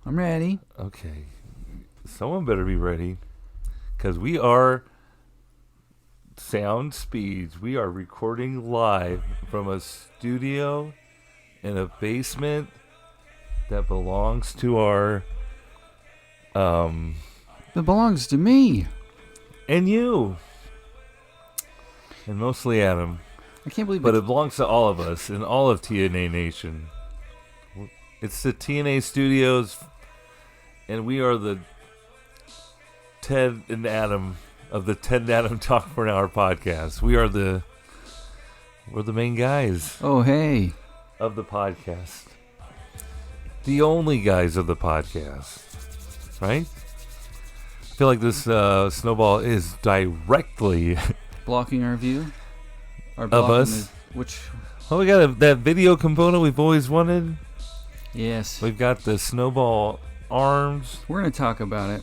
I'm ready. Okay. Someone better be ready. Because we are sound speeds. We are recording live from a studio in a basement that belongs to our... It belongs to me. And you. And mostly Adam. I can't believe But it belongs to all of us and all of TNA Nation. It's the TNA Studios, and we are the Ted and Adam of the Ted and Adam Talk for an Hour podcast. We're the main guys Oh, hey. of the podcast. The only guys of the podcast. Right? I feel like this snowball is directly Blocking our view? of us. Which? Well, we got that video component we've always wanted. Yes. We've got the snowball arms. We're going to talk about it.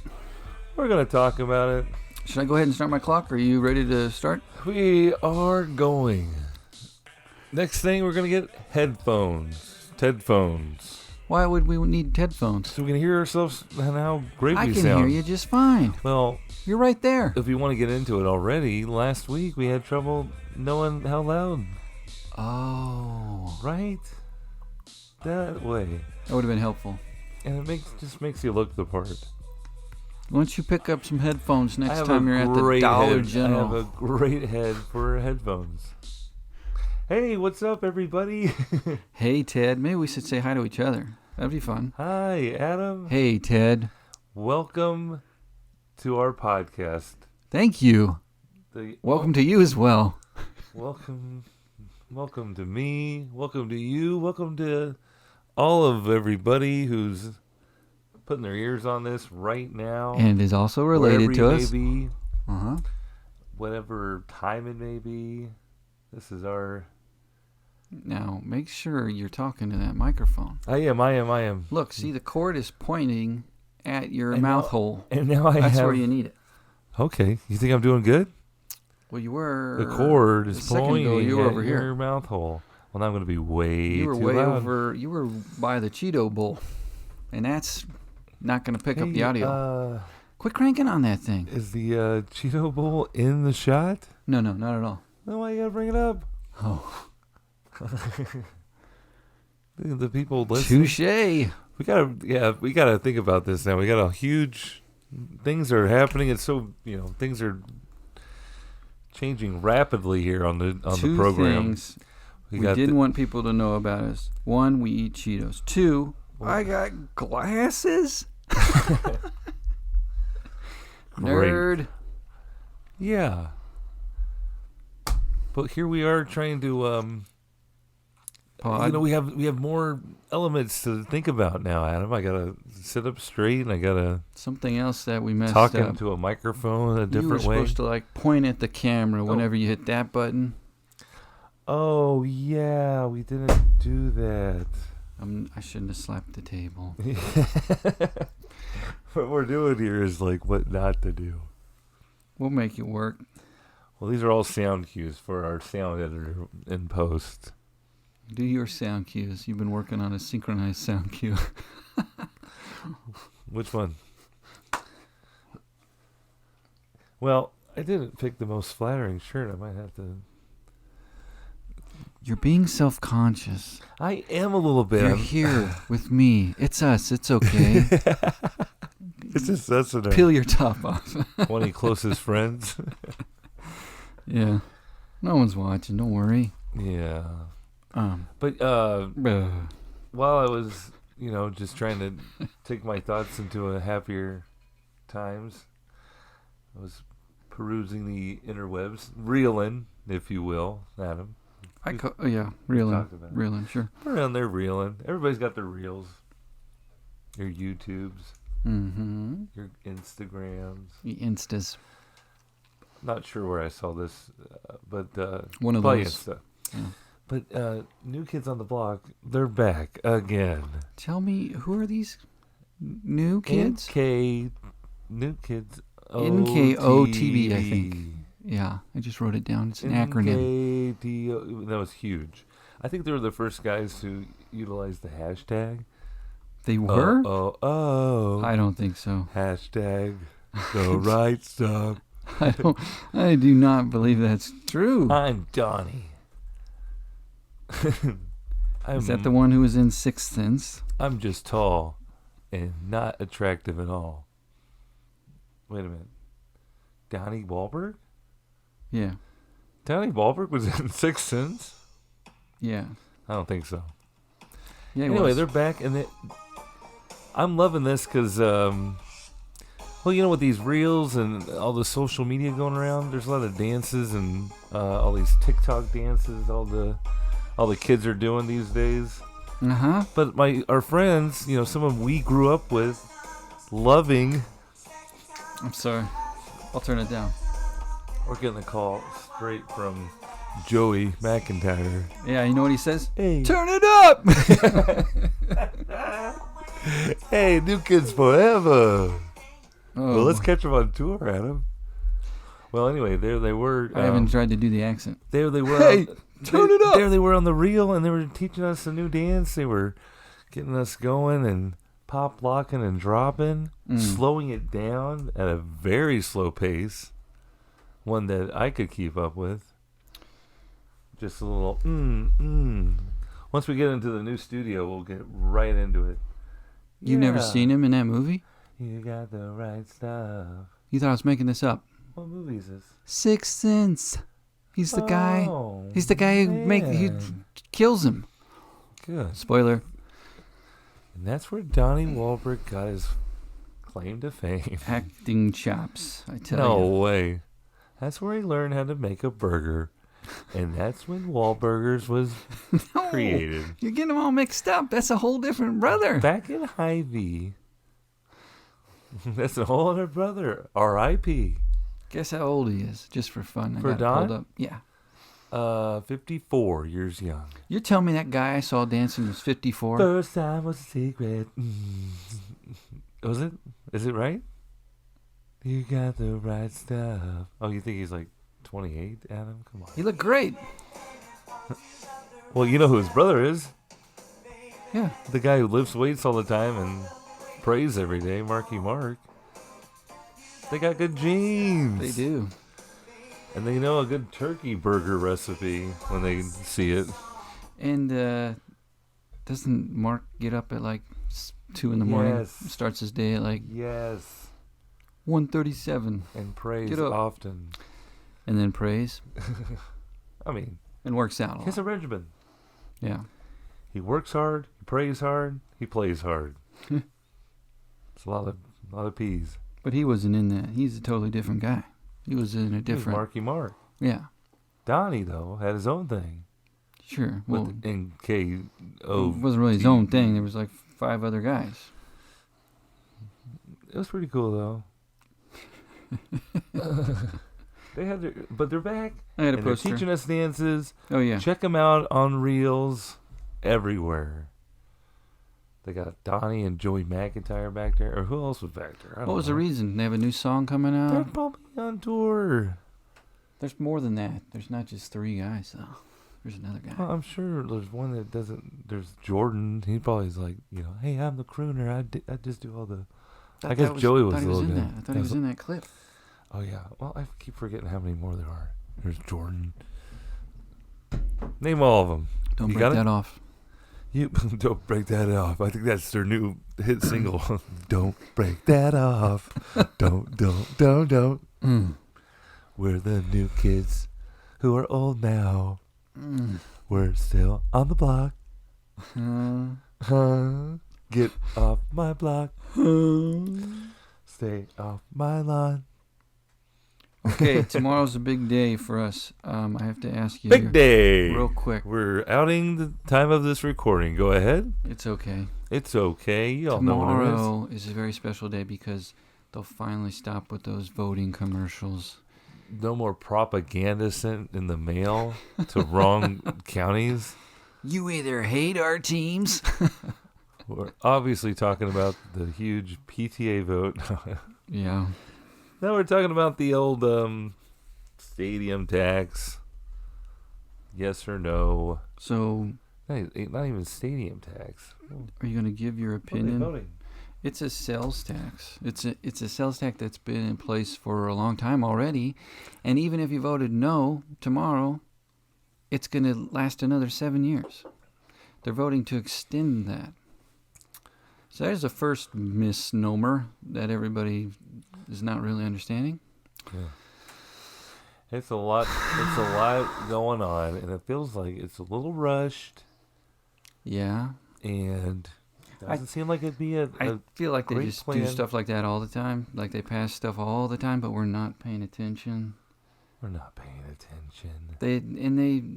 We're going to talk about it. Should I go ahead and start my clock? Are you ready to start? We are going. Next thing, we're going to get headphones. Tedphones. Why would we need headphones? So we can hear ourselves and how great I we can sound. hear you just fine. Well, You're right there. if you want to get into it already, last week we had trouble knowing how loud. Oh. Right? That way. That would have been helpful. And it just makes you look the part. Once you pick up some headphones I next have time a you're at the great Dollar head. General. I have a great head for headphones. Hey, what's up, everybody? Hey, Ted. Maybe we should say hi to each other. That'd be fun. Hi, Adam. Hey, Ted. Welcome to our podcast. Thank you. Welcome to you as well. Welcome to me. Welcome to you. Welcome to all of everybody who's putting their ears on this right now. And is also related to us. Maybe, Uh-huh. whatever time it may be. This is our... Now, make sure you're talking to that microphone. I am. Look, see, the cord is pointing at your And mouth now- hole. And now I That's have... where you need it. Okay. You think I'm doing good? Well, you were... The cord a is second ago, pointing you were at over your here. mouth hole. Well, now I'm going to be way You were too way loud. over... You were by the Cheeto bowl. And that's not going to pick up the audio. Quit cranking on that thing. Is the Cheeto Bowl in the shot? No, not at all. Then why you gotta bring it up? Oh. The people listening. Touche. We gotta think about this now. We got a huge things are happening. It's so things are changing rapidly here on the Two program. things we didn't want people to know about us. One, we eat Cheetos. Two, I got glasses. Nerd. Yeah. But here we are trying to Pod. we have more elements to think about now, Adam. I gotta sit up straight and I gotta Something else that we messed talk up. into a microphone a different you were way. supposed to point at the camera whenever you hit that button. Oh yeah, we didn't do that. I shouldn't have slapped the table. What we're doing here is what not to do. We'll make it work. Well, these are all sound cues for our sound editor in post. Do your sound cues. You've been working on a synchronized sound cue. Which one? Well, I didn't pick the most flattering shirt. I might have to... You're being self-conscious. I am a little bit. You're here with me. It's us. It's okay. It's just us and Peel your top off. 20 closest friends. Yeah. No one's watching. Don't worry. Yeah. But uh, while I was, just trying to take my thoughts into a happier times, I was perusing the interwebs, reeling, if you will, Adam. reeling, sure. Around there reeling. Everybody's got their reels. Your YouTubes. Mm-hmm. Your Instagrams. The Instas. Not sure where I saw this, but One of probably those. Insta. Yeah. But New Kids on the Block, they're back again. Tell me, who are these new kids? New Kids. NKOTB, I think. Yeah, I just wrote it down. It's an acronym. That was huge. I think they were the first guys to utilize the hashtag They were? Oh. I don't think so. Hashtag the right stuff. I do not believe that's true. I'm Donnie. Is that the one who was in Sixth Sense? I'm just tall and not attractive at all. Wait a minute. Donnie Wahlberg? Yeah. Donnie Wahlberg was in Sixth Sense? Yeah. I don't think so. Yeah. Anyway, they're back, and I'm loving this because, well, you know, with these reels and all the social media going around, there's a lot of dances and all these TikTok dances all the kids are doing these days. But our friends, you know, some of them we grew up with, loving. I'm sorry. I'll turn it down. We're getting a call straight from Joey McIntyre. Yeah, you know what he says? Hey. Turn it up! Hey, New Kids Forever. Oh, Well, let's catch them on tour, Adam. Well, anyway, there they were. I haven't tried to do the accent. There they were. Hey, turn it up! There they were on the reel, and they were teaching us a new dance. They were getting us going and pop locking and dropping, slowing it down at a very slow pace, one that I could keep up with. Just a little Once we get into the new studio, we'll get right into it. You never seen him in that movie? You got the right stuff. You thought I was making this up? What movie is this? Sixth Sense. He's the guy. Oh, He's the guy who kills him. Good. Spoiler. And that's where Donnie Wahlberg got his claim to fame. Acting chops, I tell you. No way. That's where he learned how to make a burger. And that's when Wahlburgers was created. You're getting them all mixed up. That's a whole different brother. Back in Hy-Vee. That's a whole other brother. R.I.P. Guess how old he is, just for fun. For I got Don? it pulled up. Yeah. 54 years young. You're telling me that guy I saw dancing was 54? First time was a secret. Was it? Is it right? You got the right stuff. Oh, you think he's like 28, Adam? Come on. He looked great. Well, you know who his brother is. Yeah. The guy who lifts weights all the time and prays every day, Marky Mark. They got good genes. They do. And they know a good turkey burger recipe when they see it. And doesn't Mark get up at like 2 in the morning? Yes. Starts his day at like Yes. 1:37. And prays Get up. often. And then prays. I mean, And works out a he has lot. a regimen. Yeah. He works hard, he prays hard, he plays hard. It's a lot of peas. But he wasn't in that. He's a totally different guy. He was in a He was different... Marky Mark. Yeah. Donnie, though, had his own thing. Sure. Well, With NKOTB. it wasn't really his own thing. There was like 5 other guys. It was pretty cool, though. But they're back. I had a And they're poster. teaching us dances. Oh, yeah. Check them out on Reels everywhere. They got Donnie and Joey McIntyre back there. Or who else was back there? I don't What was the know. reason? They have a new song coming They're out? probably on tour. There's more than that. There's not just 3 guys, though. There's another guy. Well, I'm sure there's one that doesn't. There's Jordan. He probably is like, you know, hey, I'm the crooner. I just do all the. I guess Joey was the little in guy. that. I thought he was in that clip. Oh, yeah. Well, I keep forgetting how many more there are. There's Jordan. Name all of them. Don't You break got it? that off. You don't break that off. I think that's their new hit single. Don't break that off. Don't. Mm. We're the new kids who are old now. Mm. We're still on the block. Get off my block. Stay off my lawn. Okay, tomorrow's a big day for us. I have to ask you Big day. real quick. We're outing the time of this recording. Go ahead. It's okay. It's okay. Y'all know what it is. Tomorrow is a very special day because they'll finally stop with those voting commercials. No more propaganda sent in the mail to wrong counties. You either hate our teams. We're obviously talking about the huge PTA vote. Yeah. Now we're talking about the old stadium tax. Yes or no. So Not even stadium tax. Are you going to give your What are they opinion? voting? It's a sales tax. It's a sales tax that's been in place for a long time already, and even if you voted no tomorrow, it's going to last another 7 years. They're voting to extend that. So there's the first misnomer that everybody is not really understanding. Yeah. It's a lot. It's a lot going on, and it feels like it's a little rushed. Yeah. And it doesn't seem like it'd be I feel like they great just plan. do stuff like that all the time. Like they pass stuff all the time, but we're not paying attention. We're not paying attention.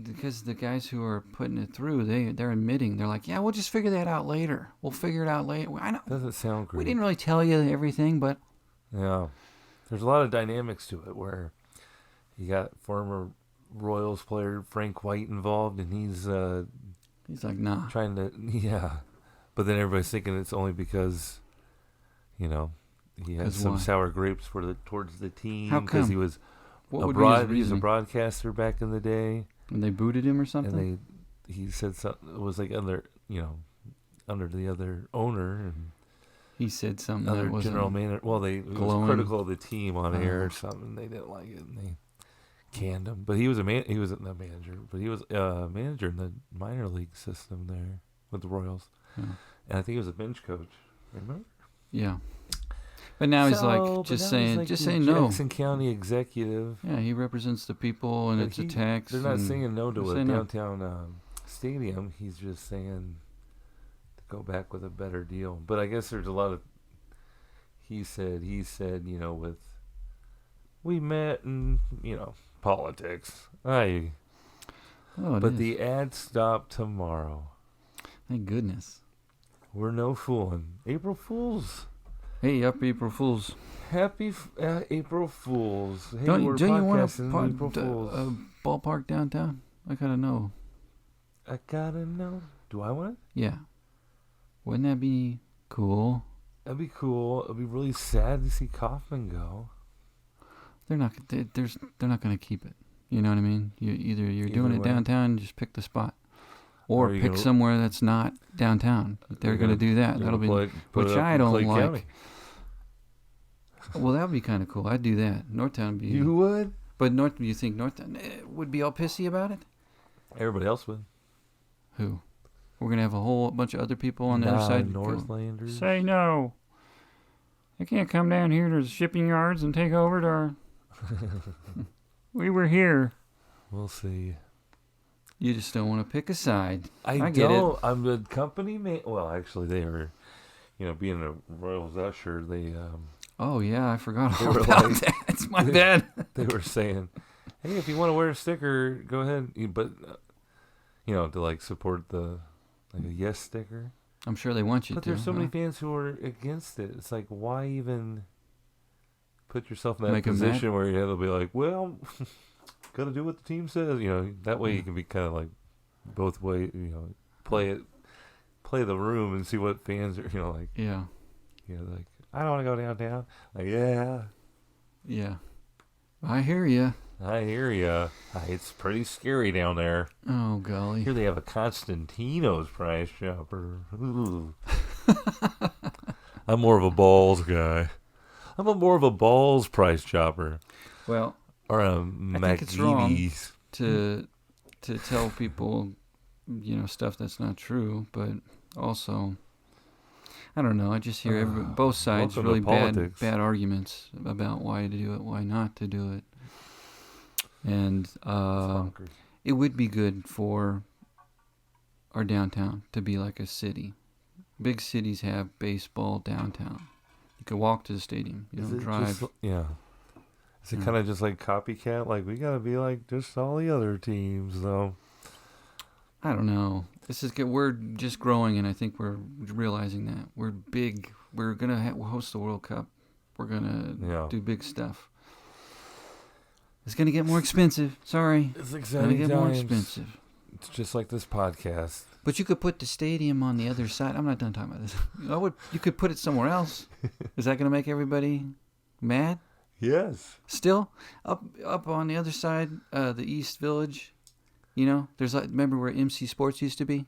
Because the guys who are putting it through, they're admitting, they're like, yeah, we'll just figure that out later. We'll figure it out later. I know. Doesn't sound great. We didn't really tell you everything, but Yeah. There's a lot of dynamics to it where you got former Royals player Frank White involved, and he's like, nah. trying to, yeah. But then everybody's thinking it's only because, he had some why? sour grapes towards the team. How come? He was What would be his he was a reasoning? broadcaster back in the day. And they booted him or something? And he said something, it was like under the other owner and He said something other that wasn't general manager. Well, he was glowing. critical of the team on air or something. They didn't like it, and they canned him. But he was he wasn't the manager, but he was a manager in the minor league system there with the Royals. Yeah. And I think he was a bench coach. Remember? Yeah. But now he's like just saying no. Jackson County executive. Yeah, he represents the people, and it's a tax. They're not and saying no to a saying no. downtown stadium. He's just saying to go back with a better deal. But I guess there's a lot of he said, with we met and politics. Oh, But the ad stopped tomorrow. Thank goodness. We're no fooling. April Fools. Hey, up April Fools. Happy April Fools. Hey, Don't we're you want podcasting April Fools. a ballpark downtown? I gotta know. I gotta know. Do I want it? Yeah. Wouldn't that be cool? That'd be cool. It'd be really sad to see Kaufman go. They're not gonna keep it. You know what I mean? You're doing it way. downtown, just pick the spot. Or you pick gonna- somewhere that's not downtown. They're going to do that. That'll be, which I don't like. County. Well, that would be kind of cool. I'd do that. Northtown would be. You would? But you think Northtown would be all pissy about it? Everybody else would. Who? We're going to have a whole bunch of other people on the other side. Northlanders. Say no. They can't come down here to the shipping yards and take over to our... We were here. We'll see. You just don't want to pick a side. I get don't. it. I'm the company man. Well, actually, they were, being a Royals usher, they Oh, yeah, I forgot They all were about like- that. It's my bad. they were saying, hey, if you want to wear a sticker, go ahead. But to like support a yes sticker. I'm sure they want you But to. there's so many huh? fans who are against it. It's like, why even put yourself in that Make 'em position where you'll be like, well, gotta do what the team says. That way you can be kind of like both ways. Play the room and see what fans are. Yeah. Like I don't want to go downtown. Like Yeah. I hear you. I hear ya. It's pretty scary down there. Oh, golly. Here they have a Constantino's price shopper. Ooh. I'm more of a balls guy. I'm more of a balls price shopper. Well, Or a I think it's wrong McGee's. to tell people, stuff that's not true, but also, I don't know. I just hear both sides welcome to really politics. bad arguments about why to do it, why not to do it. And it would be good for our downtown to be like a city. Big cities have baseball downtown. You could walk to the stadium. You don't drive. Is it kind of just like copycat? Like, we got to be like just all the other teams, though. I don't know. We're just growing, and I think we're realizing that. We're big. We're going to host the World Cup. We're going to do big stuff. It's going to get more expensive. Sorry. It's It's going to get more expensive. It's just like this podcast. But you could put the stadium on the other side. I'm not done talking about this. You could put it somewhere else. Is that going to make everybody mad? Yes. Still, up on the other side, the East Village, there's remember where MC Sports used to be?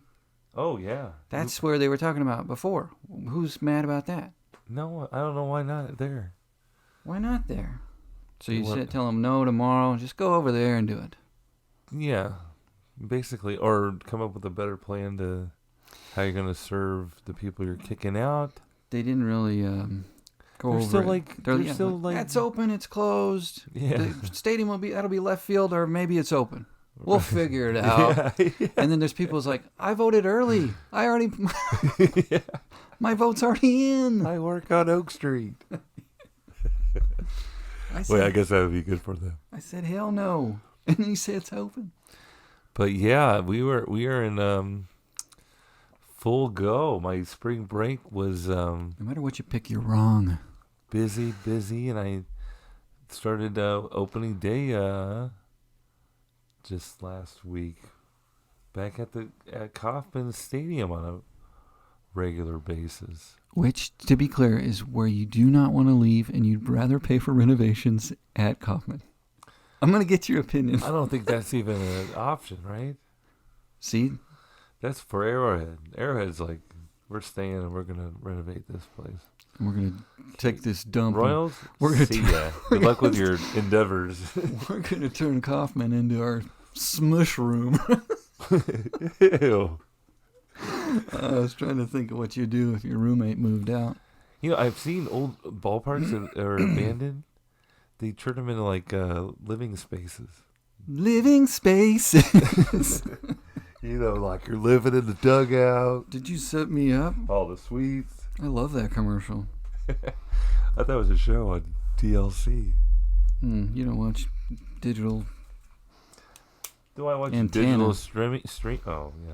Oh, yeah. That's where they were talking about before. Who's mad about that? No, I don't know why not there. Why not there? So you What? said, tell them no tomorrow. Just go over there and do it. Yeah, basically, or come up with a better plan to how you're going to serve the people you're kicking out. They didn't really go over Still it. like, they're still like, it's open, it's closed. Yeah. The stadium that'll be left field, or maybe it's open. We'll figure it out. Yeah. And then there's people who's like, I voted early. I already, Yeah. my vote's already in. I work on Oak Street. I Wait, I guess that would be good for them. I said, hell no. And he said it's open. But yeah, we are in full go. My spring break was No matter what you pick, you're wrong. busy, and I started opening day just last week back at Kauffman Stadium on a regular basis. Which, to be clear, is where you do not want to leave and you'd rather pay for renovations at Kauffman. I'm going to get your opinion. I don't think that's even an option, right? See? That's for Arrowhead. Arrowhead's like, we're staying and we're going to renovate this place. And we're going to take this dump. Royals, We're gonna see ya. Good luck with your endeavors. We're going to turn Kauffman into our smush room. Ew. I was trying to think of what you'd do if your roommate moved out. You know, I've seen old ballparks that are abandoned. They turn them into like living spaces. Living spaces. You know, like you're living in the dugout. Did you set me up? All the suites. I love that commercial. I thought it was a show on TLC. You don't watch digital. Do I watch Antenna. digital streaming? Oh, yeah.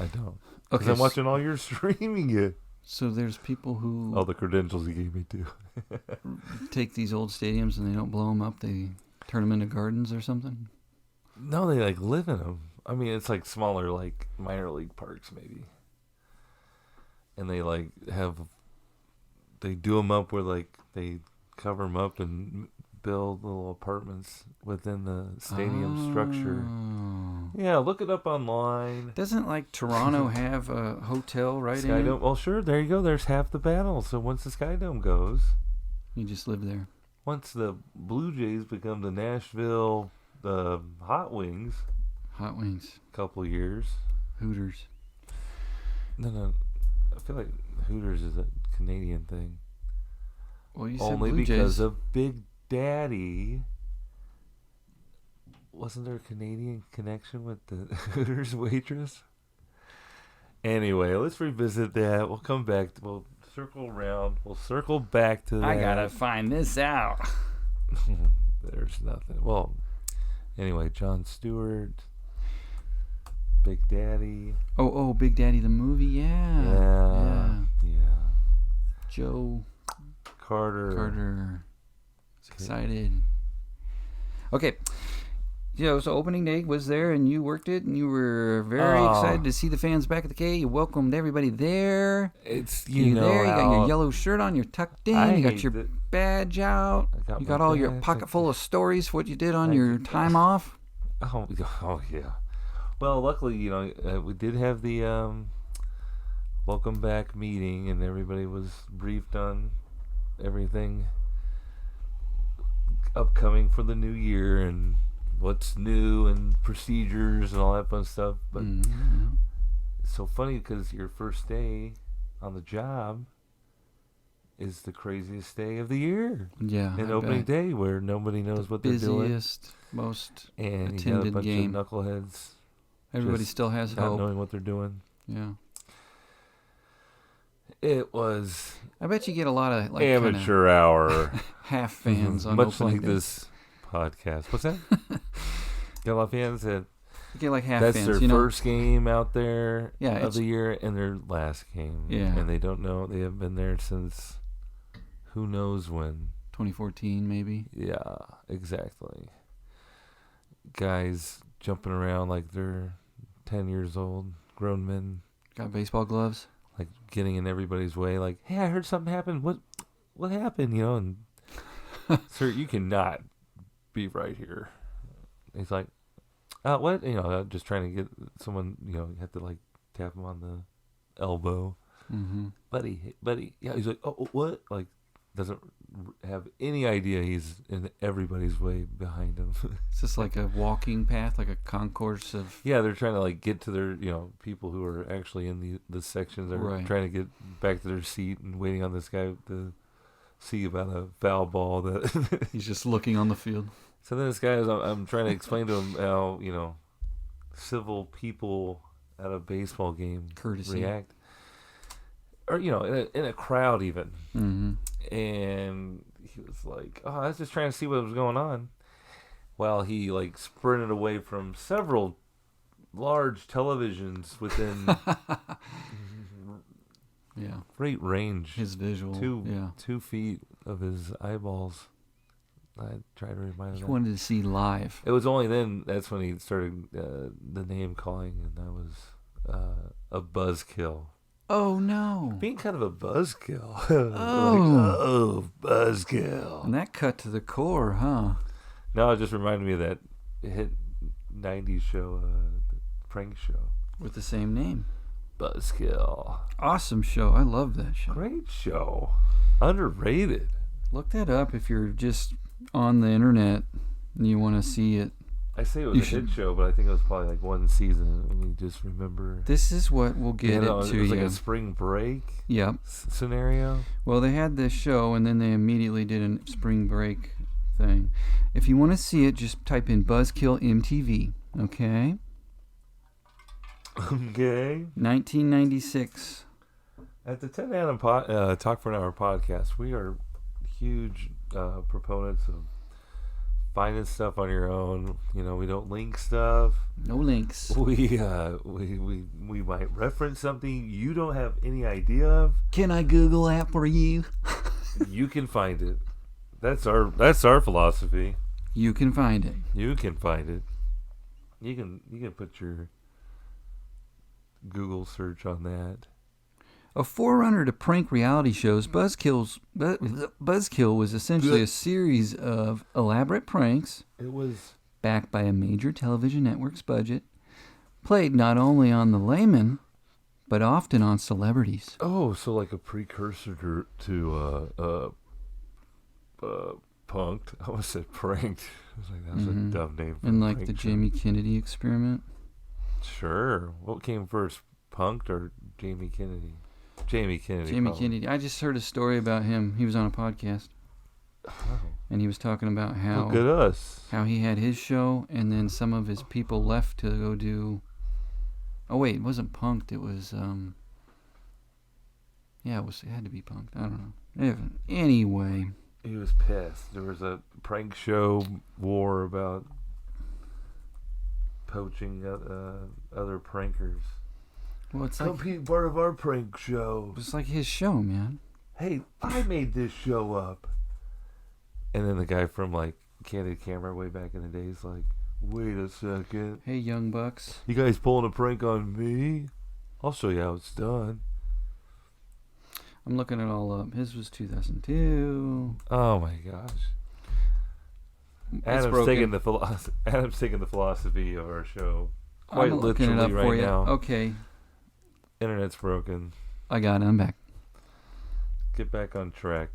I don't. Because Okay, I'm watching all your streaming it. So there's people who All the credentials you gave me, too. take these old stadiums and they don't blow them up. They turn them into gardens or something. No, they like live in them. I mean, it's like smaller, like minor league parks, maybe. And they like they do them up where like they cover them up and build little apartments within the stadium structure. Yeah, look it up online. Doesn't like Toronto have a hotel right Sky in Dome. it? Well, sure. There you go. There's half the battle. So once the Sky Dome goes, You just live there. once the Blue Jays become the Nashville Hot Wings, Hot Wings. couple years. Hooters. No. I feel like Hooters is a Canadian thing. Well, you said Only Blue because Jays. of Big Daddy. Wasn't there a Canadian connection with the Hooters waitress? Anyway, let's revisit that. We'll come back. We'll circle around. We'll circle back to that. I gotta find this out. There's nothing. Well, anyway, Jon Stewart, Big Daddy. Oh, Big Daddy the movie, yeah. Yeah. Joe Carter. Was excited. Okay. So opening day was there, and you worked it, and you were very excited to see the fans back at the K. You welcomed everybody there. It's You there. You got your yellow shirt on. You're tucked in. You got your badge out. I You got got my all your badge. pocket full of stories for what you did on your time off. Oh yeah. Well, luckily, we did have the welcome back meeting, and everybody was briefed on everything upcoming for the new year and what's new and procedures and all that fun stuff. But it's so funny because your first day on the job is the craziest day of the year. Yeah. And I opening bet. day where nobody knows what they're doing. Busiest, most And you got a attended bunch game. of knuckleheads Everybody just still has not hope. knowing what they're doing. Yeah. It was I bet you get a lot of like amateur hour. half fans on Much opening like day. this podcast. What's that? Got a lot of fans that You get like half that's fans. their first game out there Yeah, of the year and their last game. Yeah. And they don't know. They haven't been there since who knows when. 2014 maybe. Yeah, exactly. Guys jumping around like they're 10 years old. Grown men. Got baseball gloves. Like getting in everybody's way. Like, hey, I heard something happened. What happened? And sir, you cannot be right here. He's like, what? Just trying to get someone, you have to like tap him on the elbow. Mm-hmm. Buddy. Yeah, he's like, oh, what? Like, doesn't have any idea he's in everybody's way behind him. It's just like a walking path, like a concourse of... Yeah, they're trying to, like, get to their, people who are actually in the sections. They're trying to get back to their seat and waiting on this guy to see about a foul ball that... He's just looking on the field. So then this guy I'm trying to explain to him how, civil people at a baseball game Courtesy. react. Or, in a crowd even. Mm-hmm. And he was like, oh, I was just trying to see what was going on. While he, like, sprinted away from several large televisions within great range. His visual. 2 feet of his eyeballs. I tried to remind him. He wanted to see live. It was only then, that's when he started the name calling, and that was a buzzkill. Oh, no. Being kind of a buzzkill. Oh. Buzzkill. And that cut to the core, huh? No, it just reminded me of that hit 90s show, the prank show. With the same name. Buzzkill. Awesome show. I love that show. Great show. Underrated. Look that up if you're just on the internet and you want to see it. I say it was hit show, but I think it was probably like one season. And we just remember. This is what will get it to you. It was like a spring break scenario. Well, they had this show, and then they immediately did a spring break thing. If you want to see it, just type in Buzzkill MTV, okay? Okay. 1996. At the 10 Adam Talk for an Hour podcast, we are huge proponents of finding stuff on your own. We don't link stuff. No links. We might reference something you don't have any idea of. Can I Google that for you? You can find it. That's our philosophy. You can find it. You can find it. You can put your Google search on that. A forerunner to prank reality shows, Buzzkill was essentially a series of elaborate pranks. It was backed by a major television network's budget, played not only on the layman, but often on celebrities. Oh, so like a precursor to punked. I almost said pranked. I was like, that was a dumb name. And like the Jamie Kennedy experiment. Sure. What came first, punked or Jamie Kennedy? Jamie Kennedy. Jamie Kennedy. I just heard a story about him. He was on a podcast. Oh. And he was talking about how look at us. How he had his show, and then some of his people left to go do. Oh wait, it wasn't punked. It was it had to be punked. I don't know. Anyway, he was pissed. There was a prank show war about poaching other prankers. Well, it's come be part of our prank show. It's like his show, man. Hey, I made this show up. And then the guy from like Candid Camera way back in the days, like, wait a second. Hey, young bucks. You guys pulling a prank on me? I'll show you how it's done. I'm looking it all up. His was 2002. Oh my gosh. Adam's taking the philosophy of our show quite literally right now. Okay. Internet's broken. I got it. I'm back. Get back on track.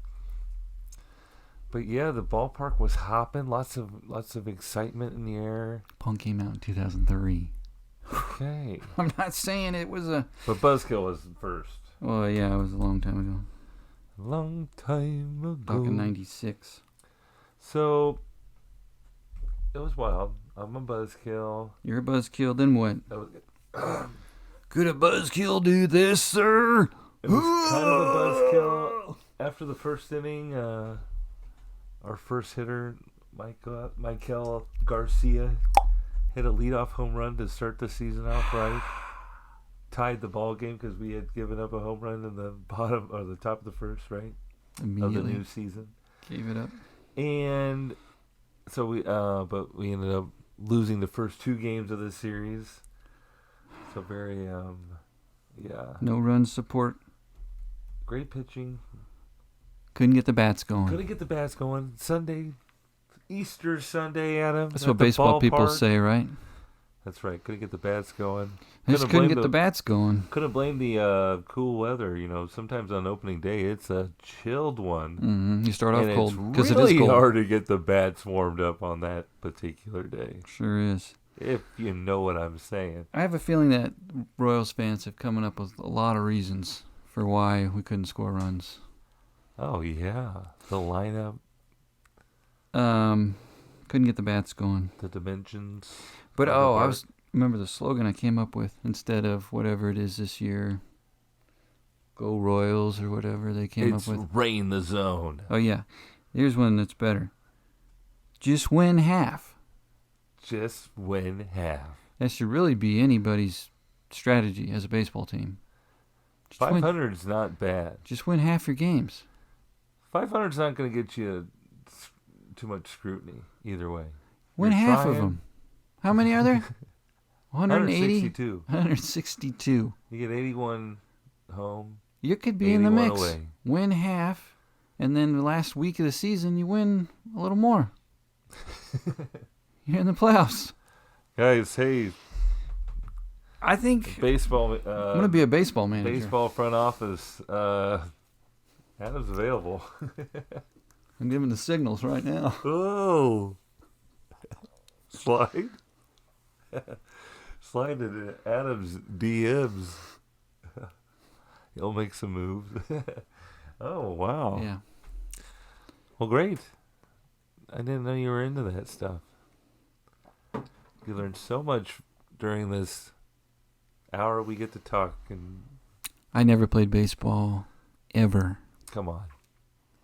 But yeah, the ballpark was hopping. Lots of excitement in the air. Punk came out in 2003. Okay. I'm not saying it was a... But Buzzkill was first. Well, yeah, it was a long time ago. Long time ago. Back in 96. So, it was wild. I'm a Buzzkill. You're a Buzzkill, then what? Could a Buzzkill do this, sir? It was kind of a Buzzkill. After the first inning, our first hitter, Michael Garcia, hit a leadoff home run to start the season off right. Tied the ball game because we had given up a home run in the bottom or the top of the first, right? Immediately. Of the new season. Gave it up. And so but we ended up losing the first 2 games of this series. So very, no run support. Great pitching. Couldn't get the bats going. Sunday, Easter Sunday, Adam. That's what baseball people say, right? That's right. Couldn't get the bats going. Just couldn't get the bats going. Couldn't blame the cool weather. Sometimes on opening day, it's a chilled one. Mm-hmm. You start off cold because it is really hard to get the bats warmed up on that particular day. Sure is. If you know what I'm saying. I have a feeling that Royals fans have come up with a lot of reasons for why we couldn't score runs. Oh, yeah. The lineup. Couldn't get the bats going. The dimensions. But, remember the slogan I came up with instead of whatever it is this year. Go Royals or whatever they came up with. It's Rain the Zone. Oh, yeah. Here's one that's better. Just win half. Just win half. That should really be anybody's strategy as a baseball team. 500's not bad. Just win half your games. 500's not going to get you too much scrutiny either way. Win half of them. How many are there? 180? 162. 162. You get 81 home. You could be in the mix. Away. Win half, and then the last week of the season, you win a little more. You're in the playoffs. Guys, hey. I think baseball. I'm going to be a baseball manager. Baseball front office. Adam's available. I'm giving the signals right now. Oh. Slide. Slide into Adam's DMs. He'll make some moves. Oh, wow. Yeah. Well, great. I didn't know you were into that stuff. You learned so much during this hour we get to talk. And I never played baseball, ever. Come on.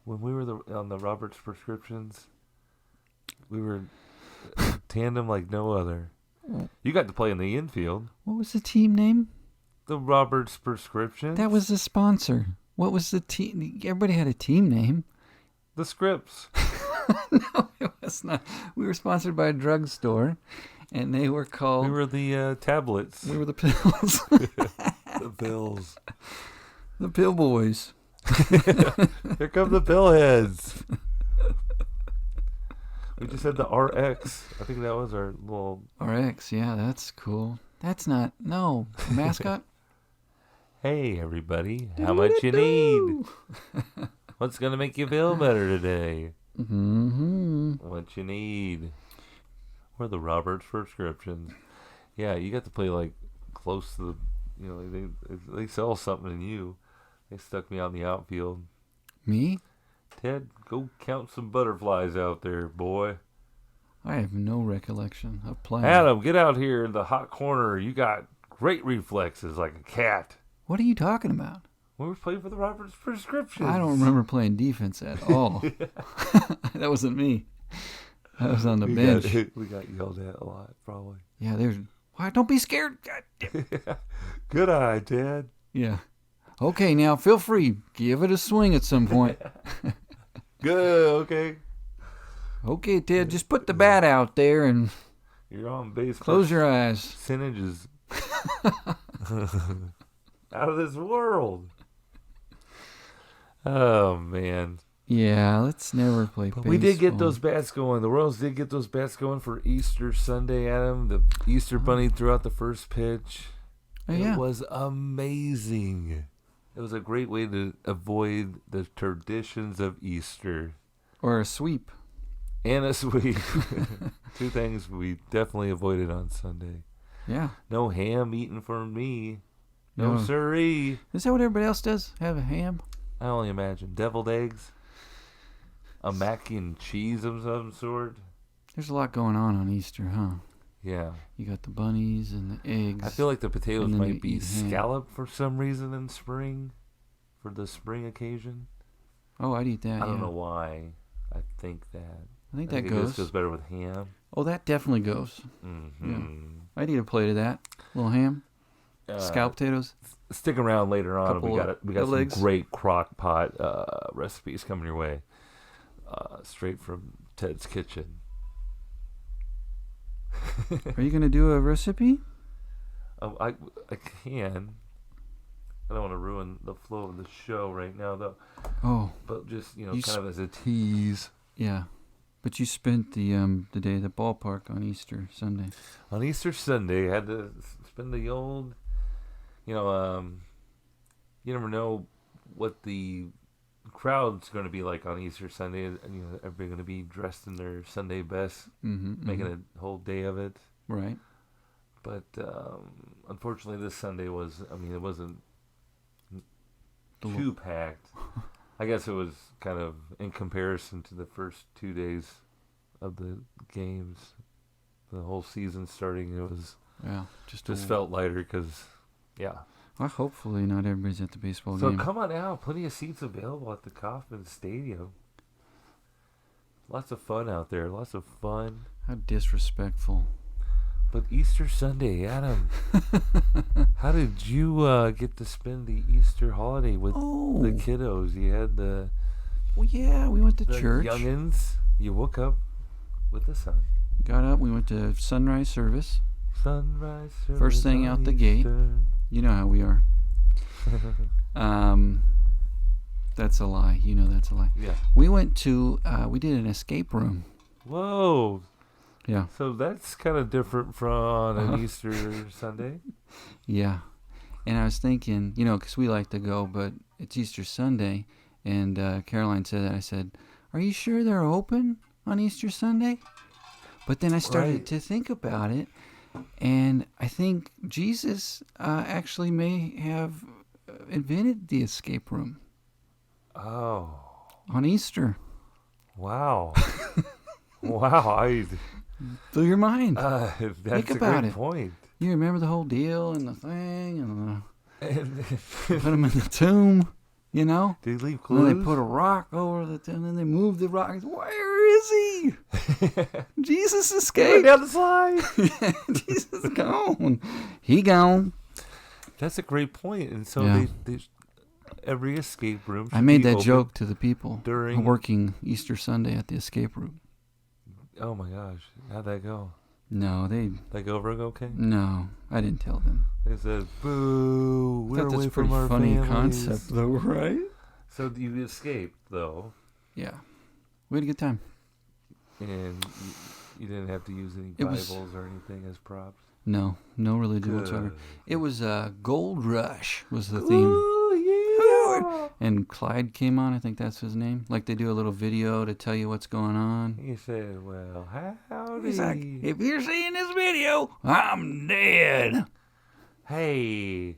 When we were on the Roberts prescriptions, we were tandem like no other. You got to play in the infield. What was the team name? The Roberts prescriptions. That was the sponsor. What was the team? Everybody had a team name. The Scripps. No, it was not. We were sponsored by a drugstore, and they were called... We were the tablets. We were the pills. The pills. The pill boys. Here come the pill heads. We just had the RX. I think that was our little... RX, yeah, that's cool. That's not... No. Mascot? Hey, everybody. How much you need? What's going to make you feel better today? Mm-hmm. What you need? Or the Roberts prescriptions. Yeah, you got to play like close to the... they sell something in you. They stuck me out in the outfield. Me? Ted, go count some butterflies out there, boy. I have no recollection of playing. Adam, get out here in the hot corner. You got great reflexes like a cat. What are you talking about? We were playing for the Roberts prescriptions. I don't remember playing defense at all. That wasn't me. I was on the bench. We got yelled at a lot, probably. Yeah, there's... Why? Don't be scared. God damn. Good eye, Ted. Yeah. Okay, now feel free. Give it a swing at some point. Good, okay. Okay, Ted, just put the bat out there and... You're on base. Close your eyes. Percentage is out of this world. Oh, man. Yeah, let's never play baseball. We did get those bats going. The Royals did get those bats going for Easter Sunday, Adam. The Easter Bunny threw out the first pitch. Oh, yeah. It was amazing. It was a great way to avoid the traditions of Easter. Or a sweep. And a sweep. Two things we definitely avoided on Sunday. Yeah. No ham eaten for me. No siree. Is that what everybody else does? Have a ham? I only imagine. Deviled eggs. A mac and cheese of some sort. There's a lot going on Easter, huh? Yeah. You got the bunnies and the eggs. I feel like the potatoes might be scalloped for some reason in spring. For the spring occasion. Oh, I'd eat that, I don't know why. I think that. I think that goes. This goes better with ham. Oh, that definitely goes. Mm-hmm. Yeah. I'd eat a plate of that. A little ham. Scalloped potatoes. Stick around later on. We got some legs. Great crock pot recipes coming your way. Straight from Ted's kitchen. Are you going to do a recipe? I can. I don't want to ruin the flow of the show right now, though. Oh. But just, kind of as a tease. Yeah. But you spent the day at the ballpark on Easter Sunday. On Easter Sunday, I had to spend the old, you never know what the crowd's going to be like on Easter Sunday. And, everybody going to be dressed in their Sunday best, making a whole day of it. Right. But unfortunately, this Sunday it wasn't too packed. I guess it was kind of in comparison to the first 2 days of the games, the whole season starting. It was just felt lighter because, Well, hopefully not everybody's at the baseball So game. come on out, plenty of seats available at the Kauffman Stadium. Lots of fun out there, lots of fun. How disrespectful. But Easter Sunday, Adam, how did you get to spend the Easter holiday with the kiddos? You had Well, yeah, we went to the church. youngins. You woke up with the sun. Got up, we went to sunrise service. Sunrise service. First thing out the gate. You know how we are. That's a lie. You know that's a lie. Yeah. We went to, we did an escape room. Whoa. Yeah. So that's kind of different from an Easter Sunday. Yeah. And I was thinking, because we like to go, but it's Easter Sunday. And Caroline said that. I said, are you sure they're open on Easter Sunday? But then I started to think about it. And I think Jesus actually may have invented the escape room. Oh. On Easter. Wow. Wow. Blew your mind. That's think a about great it. point. You remember the whole deal and the thing and put him in the tomb, Did he leave And clues? then they put a rock over the tomb, and then they moved the rock. Where is he? Jesus escaped. down the slide. Jesus gone. He gone. That's a great point. And so they every escape room. I made that open joke to the people during working Easter Sunday at the escape room. Oh my gosh, how'd that go? No, That go over okay? No, I didn't tell them. They said, "Boo! We're That's away a from pretty our funny families." concept, though, right? So you escaped though, Yeah, we had a good time. and you didn't have to use any Bibles or anything as props. No religion whatsoever. Good. It was Gold Rush was the theme. Ooh, yeah. And Clyde came on, I think that's his name. Like they do a little video to tell you what's going on. He said, "Well, howdy." He's like, if you're seeing this video, I'm dead. Hey,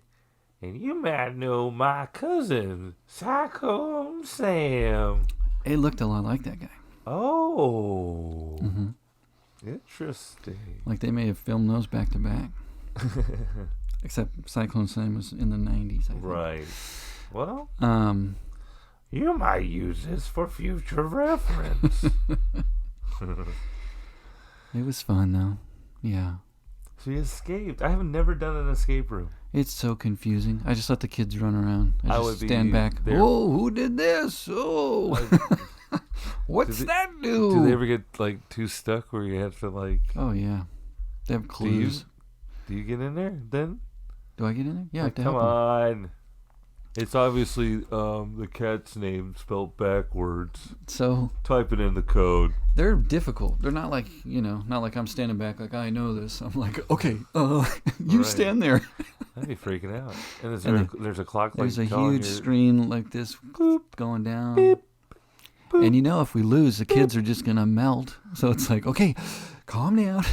and you might know my cousin, Psycho Sam. It looked a lot like that guy. Oh, Mm-hmm. interesting. Like they may have filmed those back to back. Except Cyclone Sam was in the 90s, I think. Right. Well, Um, you might use this for future reference. it was fun though. Yeah. So you escaped. I have never done an escape room. It's so confusing. I just let the kids run around. I I just would be stand back. there. Oh, who did this? Oh, what's that do? Do they ever get like too stuck where you have to like? Oh yeah, they have clues. Do you get in there then? Do I get in there? Yeah, I have to Come help 'em. on. It's obviously the cat's name spelled backwards. So Type it in the code. they're difficult. They're not like not like I'm standing back like I know this. I'm like, okay, you Right. stand there. I'd be freaking out. And And there's a clock. There's a like telling huge you- screen like this going down. Beep, boop. And if we lose, the kids are just gonna melt. So it's like, okay, calm down.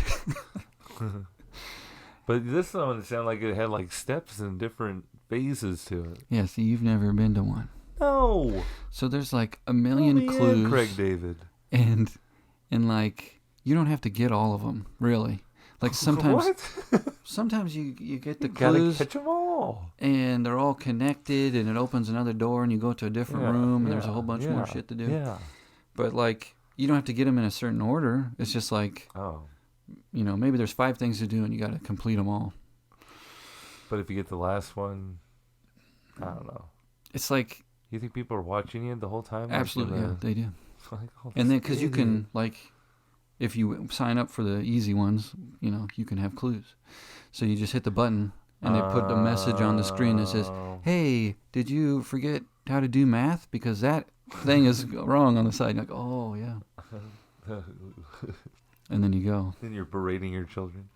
But this one sounded like it had like steps and different phases to it. Yeah, see, you've never been to one. No. So there's like a million clues. Craig David. And like you don't have to get all of them, really. Like sometimes What? sometimes you get the You gotta clues catch them all. and they're all connected and it opens another door and you go to a different room and there's a whole bunch more shit to do. Yeah. But like you don't have to get them in a certain order. It's just like, Oh. maybe there's 5 things to do and you got to complete them all. But if you get the last one, I don't know. It's like You think people are watching you the whole time? absolutely, yeah, they do. Like, oh, And then this because you idiot. can like, if you sign up for the easy ones, you can have clues. So you just hit the button and they put a message on the screen that says, Oh. "Hey, did you forget how to do math? Because that thing is wrong on the side." You're like, oh yeah. And then you go. Then you're berating your children.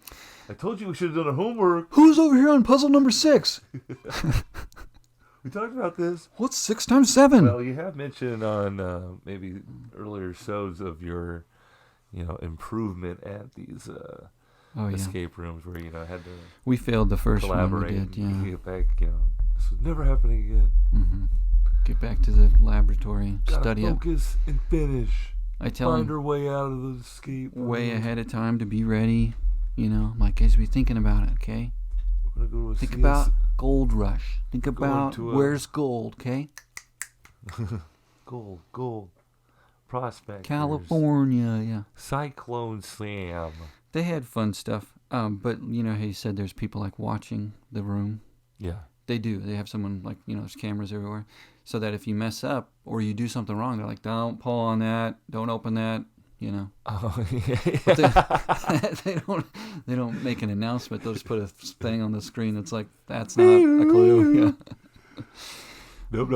I told you we should have done our homework. Who's over here on puzzle number 6? We talked about this. What's 6 times 7? Well, you have mentioned on maybe earlier shows of your, improvement at these escape rooms where, had to we failed the first collaborate one we did, and get back, this was never happening again. Mm-hmm. Get back to the laboratory, study up. Focus and finish. I tell Find them our way out of the escape way ahead of time to be ready. I'm like, guys, be thinking about it, okay? We're gonna go to Think about Gold Rush. Think about where's gold, okay? Gold. Prospectors. California, yeah. Cyclone Sam. They had fun stuff. But how you said there's people like watching the room. Yeah. They do. They have someone like, there's cameras everywhere. So that if you mess up or you do something wrong, they're like, don't pull on that. Don't open that. Oh, yeah. But they don't make an announcement. They'll just put a thing on the screen that's like, that's not a clue. Yeah. Nope.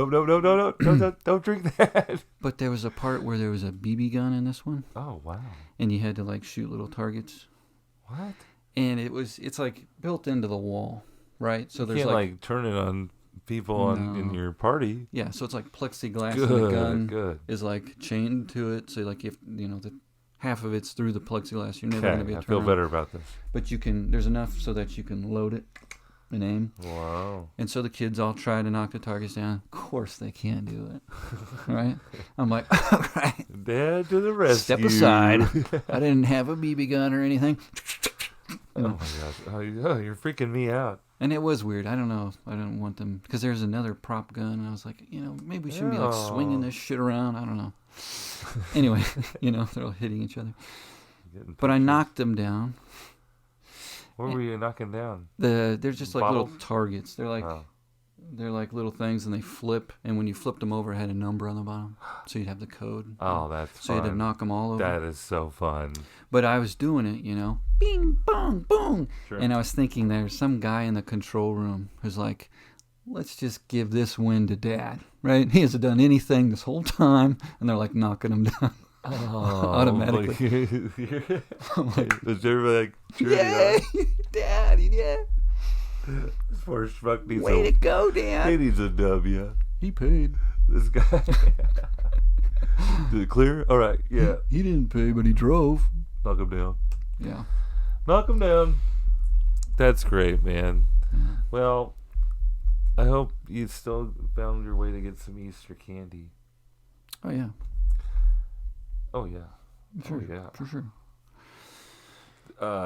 Don't drink that. But there was a part where there was a BB gun in this one. Oh, wow. And you had to like shoot little targets. What? And it's like built into the wall, right? So you there's can't like turn it on people in your party. Yeah, so it's like plexiglass and the gun is like chained to it. So like if the half of it's through the plexiglass, you're never going to be able to turn I feel better about this. But there's enough so that you can load it and aim. Wow. And so the kids all try to knock the targets down. Of course they can't do it. Right? I'm like, all right. Dad to the rescue. Step aside. I didn't have a BB gun or anything. Oh my gosh. Oh, you're freaking me out. And it was weird. I don't know. I didn't want them because there's another prop gun. And I was like, maybe we shouldn't be like swinging this shit around. I don't know. Anyway, they're all hitting each other. But I knocked them down. What were you knocking down? They're just like Bottles? little targets. They're like little things, and they flip. And when you flipped them over, it had a number on the bottom, so you'd have the code. Oh, that's so fun. You had to knock them all over. That is so fun. But I was doing it, bing, bong, boom. Sure. And I was thinking there's some guy in the control room who's like, let's just give this win to Dad, right? He hasn't done anything this whole time, and they're like knocking him down. Automatically. I'm like, is everybody like, yay, Dad, yeah. This poor schmuck needs way to go, Dad. He needs a W. He paid. This guy. Did it clear? All right, yeah. He didn't pay, but he drove. Knock him down. Yeah. Knock him down. That's great, man. Mm-hmm. Well, I hope you still found your way to get some Easter candy. Oh, yeah. Oh, yeah. Sure, oh, yeah. For sure.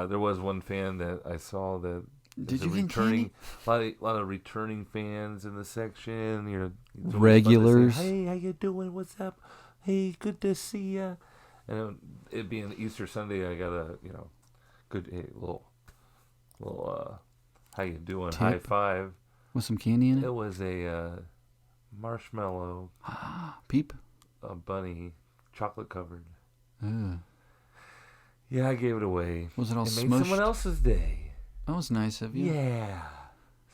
There was one fan that I saw that did you returning a lot of returning fans in the section. Regulars. Say, hey, how you doing? What's up? Hey, good to see ya. And it being Easter Sunday, I got a good little how you doing? Tip. High five with some candy in it. It was a marshmallow peep, a bunny, chocolate covered. Ugh. Yeah, I gave it away. Was it all smushed? Made someone else's day. That was nice of you. Yeah.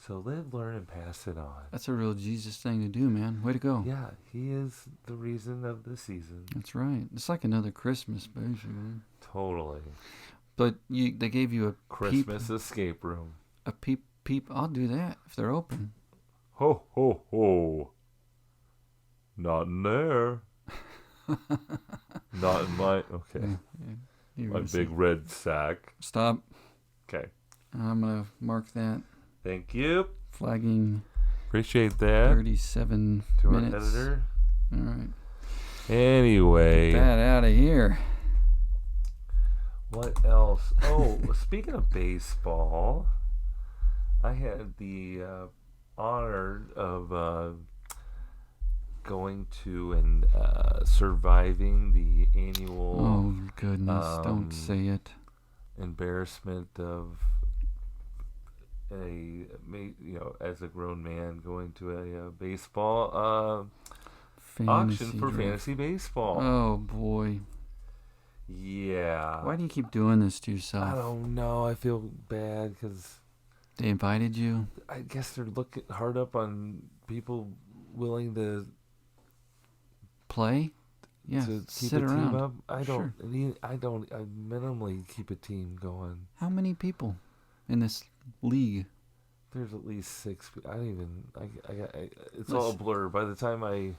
So live, learn, and pass it on. That's a real Jesus thing to do, man. Way to go. Yeah, he is the reason of the season. That's right. It's like another Christmas, basically. Totally. But they gave you a Christmas escape room. A peep. I'll do that if they're open. Ho, ho, ho. Not in there. Not in my... Okay. Yeah. My big red sack. Stop. Okay. I'm going to mark that. Thank you. Flagging. Appreciate that. 37 to minutes. Our editor. All right. Anyway. Get that out of here. What else? Oh, speaking of baseball, I had the honor of going to and surviving the annual. Oh goodness! Don't say it. Embarrassment of as a grown man going to a baseball auction for fantasy baseball. Oh boy. Yeah. Why do you keep doing this to yourself? I don't know. I feel bad because they invited you. I guess they're looking hard up on people willing to play. Yeah, to keep sit a around. team up. I Sure. I minimally keep a team going. How many people in this league? There's at least 6. It's all a blur. By the time I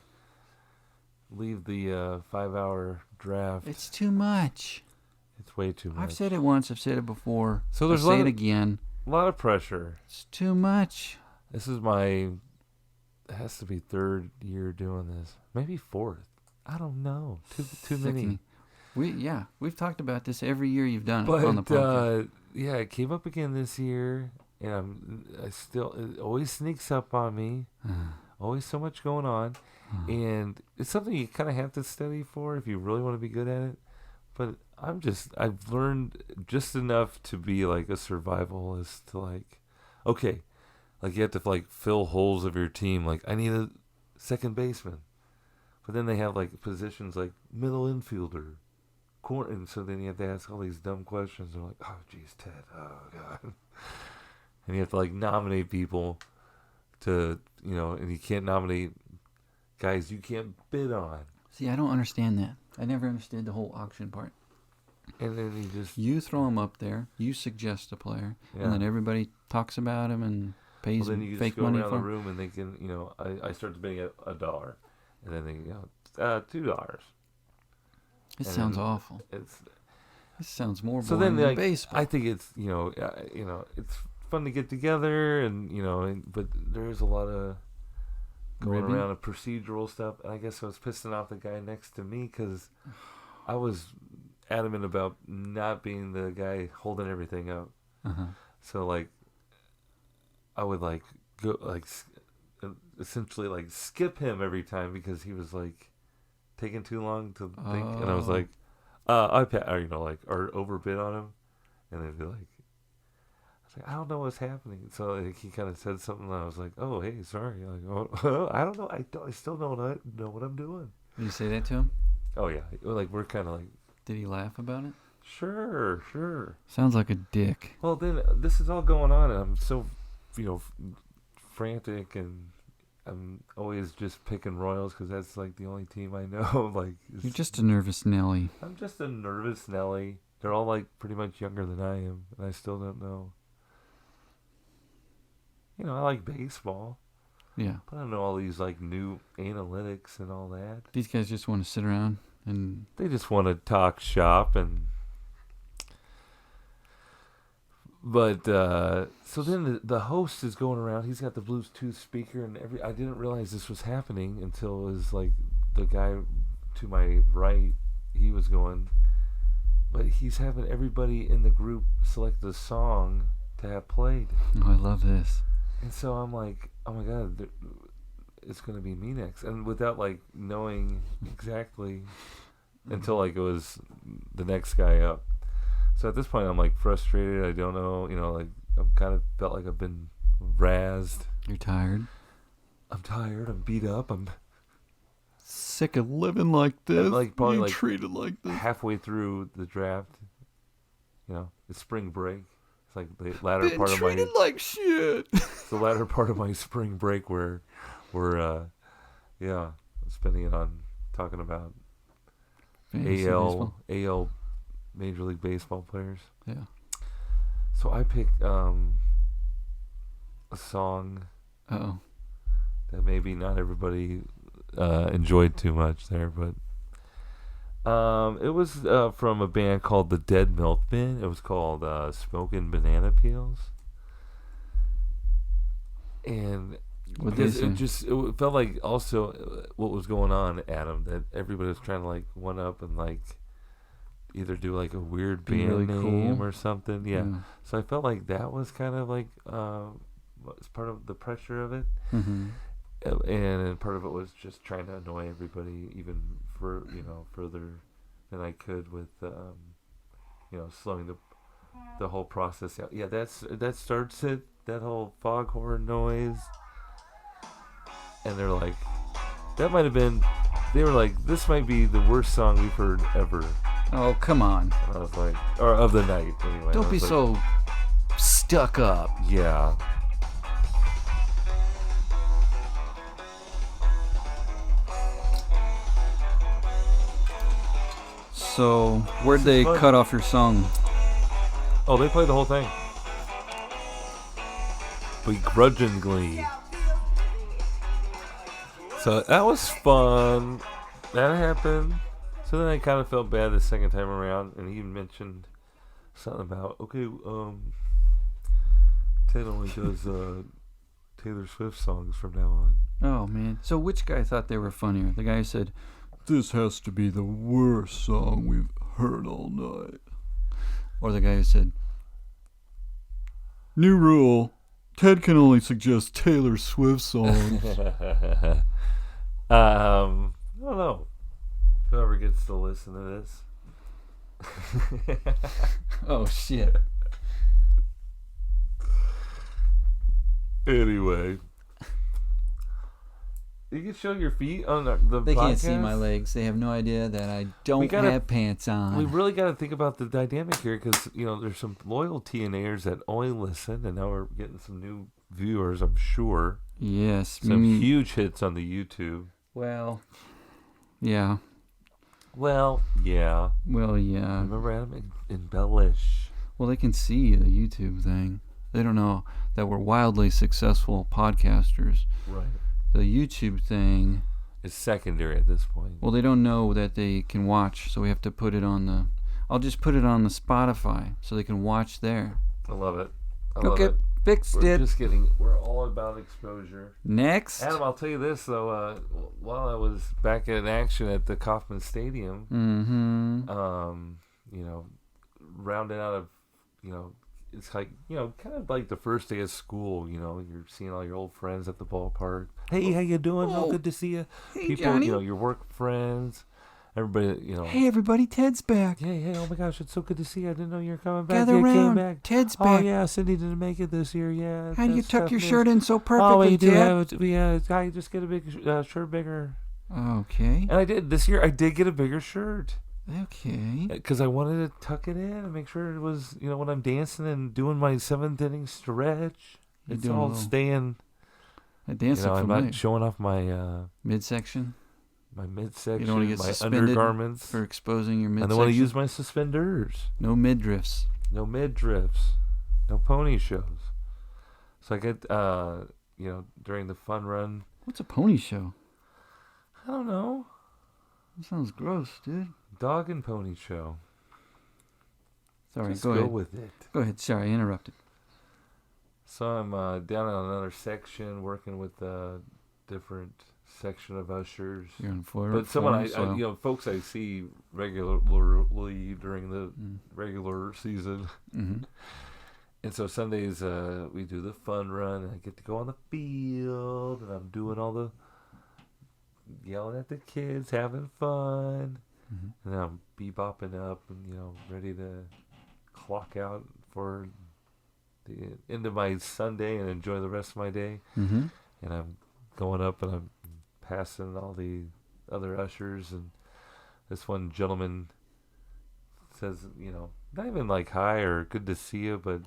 leave the 5-hour draft, It's too much. it's way too much. I've said it once. I've said it before. So there's I'll say it again. a lot of pressure. It's too much. This is it has to be 3rd year doing this. Maybe 4th. I don't know. Too many. We've talked about this every year you've done it But on the podcast. it came up again this year, and it always sneaks up on me. Always so much going on, and it's something you kind of have to study for if you really want to be good at it. But I've learned just enough to be like a survivalist to like, okay, like you have to like fill holes of your team. Like I need a second baseman, but then they have like positions like middle infielder, corner, and so then you have to ask all these dumb questions. They're like, oh geez, Ted, oh god, and you have to like nominate people to, and you can't nominate guys you can't bid on. See, I don't understand that. I never understood the whole auction part. And then you throw him up there, you suggest a player, and then everybody talks about him and pays then you fake just go money around for the him. room and they can, I start bidding at $1, and then they go $2. It sounds awful. It sounds more so boring then than baseball. I think it's it's fun to get together and but there's a lot of going around of procedural stuff, and I guess I was pissing off the guy next to me because I was adamant about not being the guy holding everything up. So like I would like go like essentially like skip him every time because he was like taking too long to think, and I was like or overbid on him, and they'd be like, I don't know what's happening. So like, he kind of said something, and I was like, "Oh, hey, sorry." Like, oh, I don't know. I still don't know what I'm doing. Did you say that to him? Oh yeah, like we're kind of like. Did he laugh about it? Sure. Sounds like a dick. Well, then this is all going on, and I'm so, frantic, and I'm always just picking Royals because that's like the only team I know. Like you're just a nervous Nelly. I'm just a nervous Nelly. They're all like pretty much younger than I am, and I still don't know. I like baseball. Yeah. But I don't know all these like new analytics and all that. These guys just want to sit around and they just want to talk shop But so then the host is going around. He's got the Bluetooth speaker and I didn't realize this was happening until it was like the guy to my right. He was going, but he's having everybody in the group select the song to have played. Oh, I love this. And so I'm like, oh my god, it's gonna be me next, and without like knowing exactly until like it was the next guy up. So at this point, I'm like frustrated. I don't know, like I'm kind of felt like I've been razzed. You're tired. I'm tired. I'm beat up. I'm sick of living like this. I'm like probably like treated like this. Halfway through the draft, it's spring break. It's like the latter part of my treated like shit. It's the latter part of my spring break where we're spending it on talking about AL Major League Baseball players. Yeah. So I picked a song that maybe not everybody enjoyed too much there, but it was from a band called the Dead Milkmen. It was called Smokin' Banana Peels. And it felt like also what was going on, Adam, that everybody was trying to like one up and like either do like a weird band really name cool. or something. Yeah. So I felt like that was kind of like was part of the pressure of it. Mm-hmm. And part of it was just trying to annoy everybody even for further than I could with slowing the whole process out. Yeah, that starts it, that whole foghorn noise. And they're like, they were like, this might be the worst song we've heard ever. Oh, come on. And I was like, or of the night anyway. Don't be so stuck up. Yeah. So, where'd they cut off your song? Oh, they played the whole thing. Begrudgingly. So that was fun. That happened. So then I kind of felt bad the second time around, and he mentioned something about, okay, Ted only does Taylor Swift songs from now on. Oh, man. So which guy thought they were funnier? The guy who said, this has to be the worst song we've heard all night. Or the guy who said, new rule, Ted can only suggest Taylor Swift songs. I don't know. Whoever gets to listen to this. Oh, shit. Anyway. You can show your feet on the They podcast. can't see my legs. They have no idea that I don't have pants on. We really got to think about the dynamic here because, there's some loyal TNAers that only listen, and now we're getting some new viewers, I'm sure. Yes. Some huge hits on the YouTube. Well, yeah. Well, yeah. Remember Adam embellish. Well, they can see the YouTube thing. They don't know that we're wildly successful podcasters. Right. The YouTube thing is secondary at this point. Well, they don't know that they can watch, so we have to put it on the... I'll just put it on the Spotify so they can watch there. I love it. Okay, fixed it. We're all about exposure. Next. Adam, I'll tell you this, though. While I was back in action at the Kauffman Stadium, rounded out of, it's like, kind of like the first day of school, you're seeing all your old friends at the ballpark. Hey, how you doing? Oh, good to see you. Hey, people, Johnny. Your work friends, everybody, Hey, everybody, Ted's back. Hey, oh my gosh, it's so good to see you. I didn't know you were coming back. Gather around. Came back. Ted's Oh, back. yeah, Cindy didn't make it this year, yeah. How do you tuck your toughness. shirt in so perfectly, Oh, we do Ted? I just get a big shirt bigger. Okay. And I did. This year, I did get a bigger shirt. Okay. Because I wanted to tuck it in and make sure it was, when I'm dancing and doing my 7th inning stretch, it's all staying. I dance I'm not showing off my midsection. My midsection, You don't want to get my suspended undergarments. for exposing your midsection. And I want to use my suspenders. No midriffs. No midriffs. No pony shows. So I get, during the fun run. What's a pony show? I don't know. That sounds gross, dude. Dog and pony show. Sorry, Just go ahead. Go with it. Go ahead. Sorry, I interrupted. So I'm down on another section working with a different section of ushers. You're on Florida. But someone folks I see regularly during the regular season. Mm-hmm. And so Sundays we do the fun run, and I get to go on the field, and I'm doing all the yelling at the kids, having fun. Mm-hmm. And I'm bebopping up and, ready to clock out for the end of my Sunday and enjoy the rest of my day. Mm-hmm. And I'm going up and I'm passing all the other ushers. And this one gentleman says, not even like hi or good to see you, but...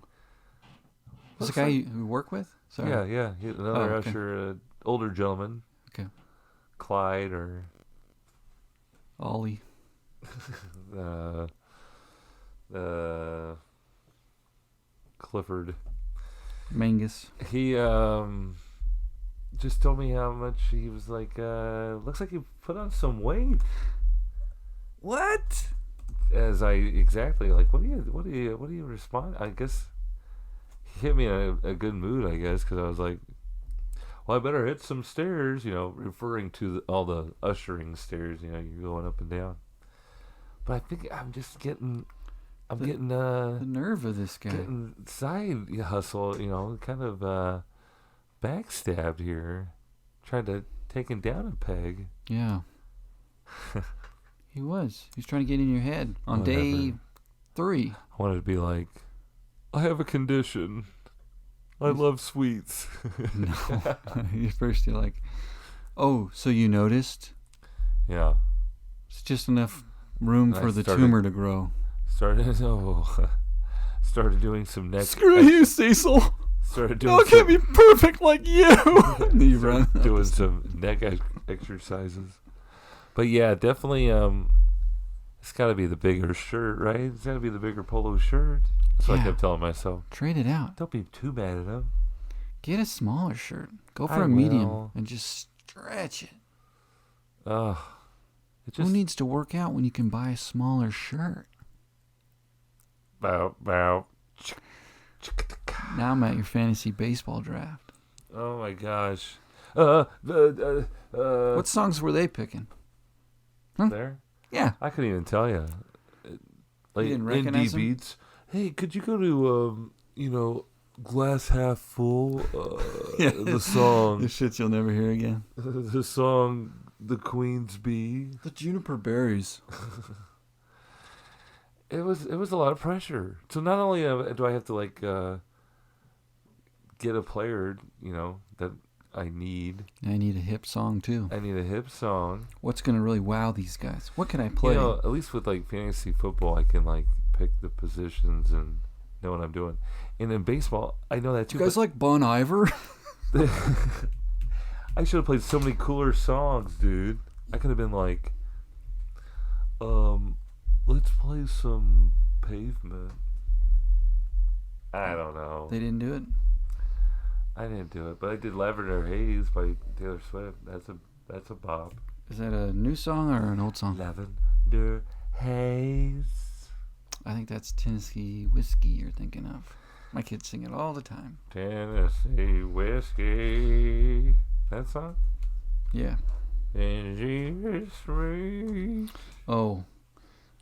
Is the guy you work with? Sorry. Yeah. Another usher, older gentleman. Okay. Clyde or... Ollie. Clifford. Mangus. He just told me how much he was like, looks like you put on some weight. What? As I exactly like, what do you respond? I guess he hit me in a good mood, I guess, because I was like, well, I better hit some stairs, referring to all the ushering stairs, you're going up and down. But I think I'm just getting, the nerve of this guy. Getting side hustle, kind of backstabbed here, trying to take him down a peg. Yeah. He's trying to get in your head on day 3. I wanted to be like, I have a condition. I love sweets. No. First you're like, oh, so you noticed? Yeah. It's just enough room for the tumor to grow. Started doing some neck. Screw you, Cecil. Started doing. I can't be perfect like you. And you run. Doing some neck exercises. But yeah, definitely. It's got to be the bigger shirt, right? It's got to be the bigger polo shirt. That's what I kept telling myself. Trade it out. Don't be too mad at him. Get a smaller shirt. Go for I a medium will. and just stretch it. Ugh. Who needs to work out when you can buy a smaller shirt? Bow, bow. Now I'm at your fantasy baseball draft. Oh my gosh. What songs were they picking? Huh? There? Yeah. I couldn't even tell you. Like You didn't recognize indie them? beats. Hey, could you go to Glass Half Full? The song. The shits you'll never hear again. The song The Queen's Bee. The Juniper Berries. It was a lot of pressure. So not only do I have to get a player, that I need. I need a hip song too. I need a hip song. What's going to really wow these guys? What can I play? At least with fantasy football, I can pick the positions and know what I'm doing. And in baseball, I know that too. You guys like Bon Iver? I should have played so many cooler songs, dude. I could have been let's play some Pavement. I don't know. They didn't do it? I didn't do it, but I did Lavender Haze by Taylor Swift. That's a bop. Is that a new song or an old song? Lavender Haze. I think that's Tennessee Whiskey you're thinking of. My kids sing it all the time. Tennessee Whiskey. That song? Yeah. And free. Oh.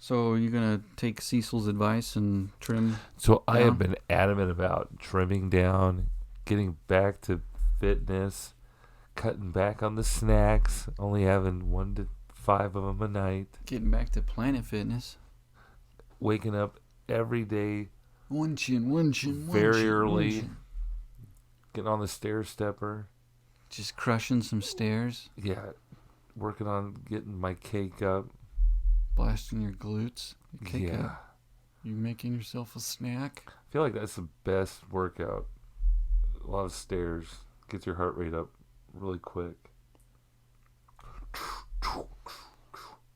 So you're going to take Cecil's advice and trim? So I down? have been adamant about trimming down, getting back to fitness, cutting back on the snacks, only having 1 to 5 of them a night. Getting back to Planet Fitness. Waking up every day. One chin. Very early. Getting on the stair stepper. Just crushing some stairs. Yeah. Working on getting my cake up. Blasting your glutes. Your cake Yeah. up. You making yourself a snack. I feel like that's the best workout. A lot of stairs. Gets your heart rate up really quick. I've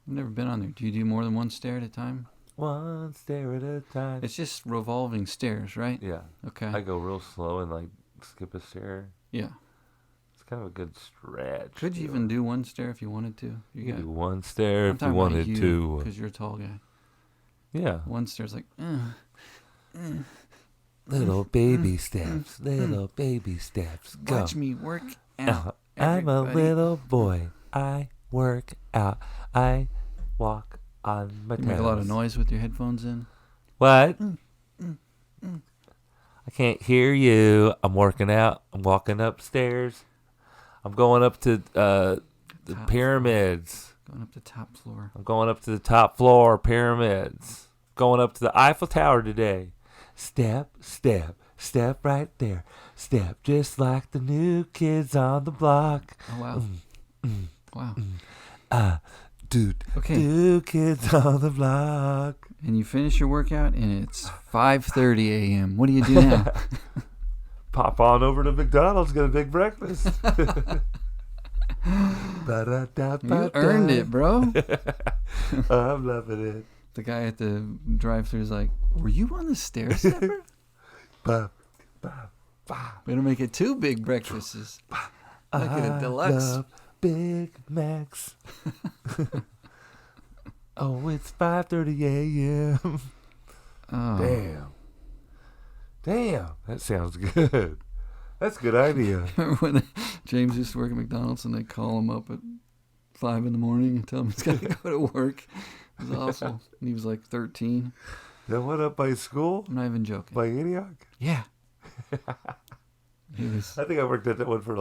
never been on there. Do you do more than one stair at a time? One stair at a time. It's just revolving stairs, right? Yeah. Okay. I go real slow and skip a stair. Yeah. It's kind of a good stretch. Could you even do one stair if you wanted to? You could do one stair if you wanted to. Because you're a tall guy. Yeah. One stair's like, Little baby steps. Little baby steps. Go. watch me work out. I'm a everybody. little boy. I work out. I walk on my toes. You make a lot of noise with your headphones in. What? I can't hear you. I'm working out. I'm walking upstairs. I'm going up to the Top pyramids. Going up the top floor. I'm going up to the top floor pyramids. Going up to the Eiffel Tower today. Step, step, step right there. Step just like the new kids on the block. Oh, wow. Wow. Dude. Okay. New kids on the block. And you finish your workout, and it's 5:30 a.m. What do you do now? Pop on over to McDonald's, get a big breakfast. You earned it, bro. I'm loving it. The guy at the drive-thru is like, were you on the stair stepper? Ba, ba, ba. Better make it 2 big breakfasts. Make it a deluxe. Love Big Macs. Oh, it's 5:30 a.m. Oh. Damn. That sounds good. That's a good idea. Remember when James used to work at McDonald's and they call him up at 5 in the morning and tell him he's got to go to work? It was awful. And he was like 13. That one up by school? I'm not even joking. By Antioch? Yeah. He was, I think I worked at that one for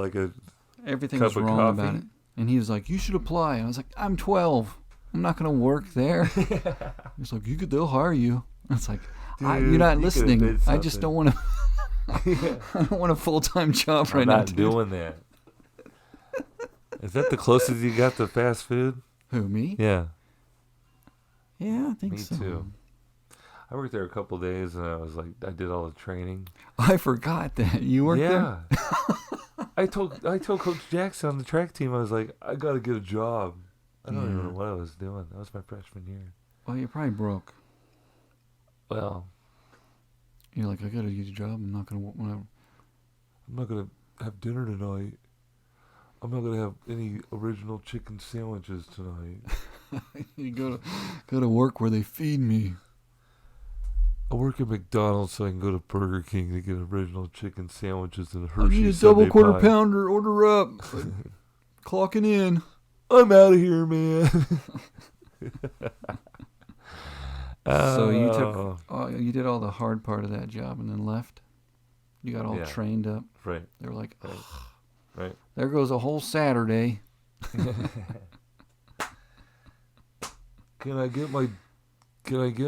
everything cup was of wrong coffee. about it. And he was like, you should apply. And I was like, I'm 12. I'm not going to work there. He's like, they'll hire you. I was like, you're Dude, not you could've listening. did I just don't want to. I don't want a full-time job right I'm now. not dude. doing that. Is that the closest you got to fast food? Who, me? Yeah. Yeah, I think Me so. too. I worked there a couple days, and I did all the training. I forgot that. You worked there? Yeah. I told Coach Jackson on the track team, I was like, I got to get a job. I don't even know what I was doing. That was my freshman year. Well, you're probably broke. Well, You're like, I gotta get a job. I'm not gonna have dinner tonight. I'm not gonna have any original chicken sandwiches tonight. You go to work where they feed me. I work at McDonald's, so I can go to Burger King to get original chicken sandwiches and I Hershey need a Sundae double quarter pie. pounder. Order up. Clocking in. I'm out of here, man. So you did all the hard part of that job and then left. You got all trained up. Right. They were like, ugh. Right. There goes a whole Saturday. Can I get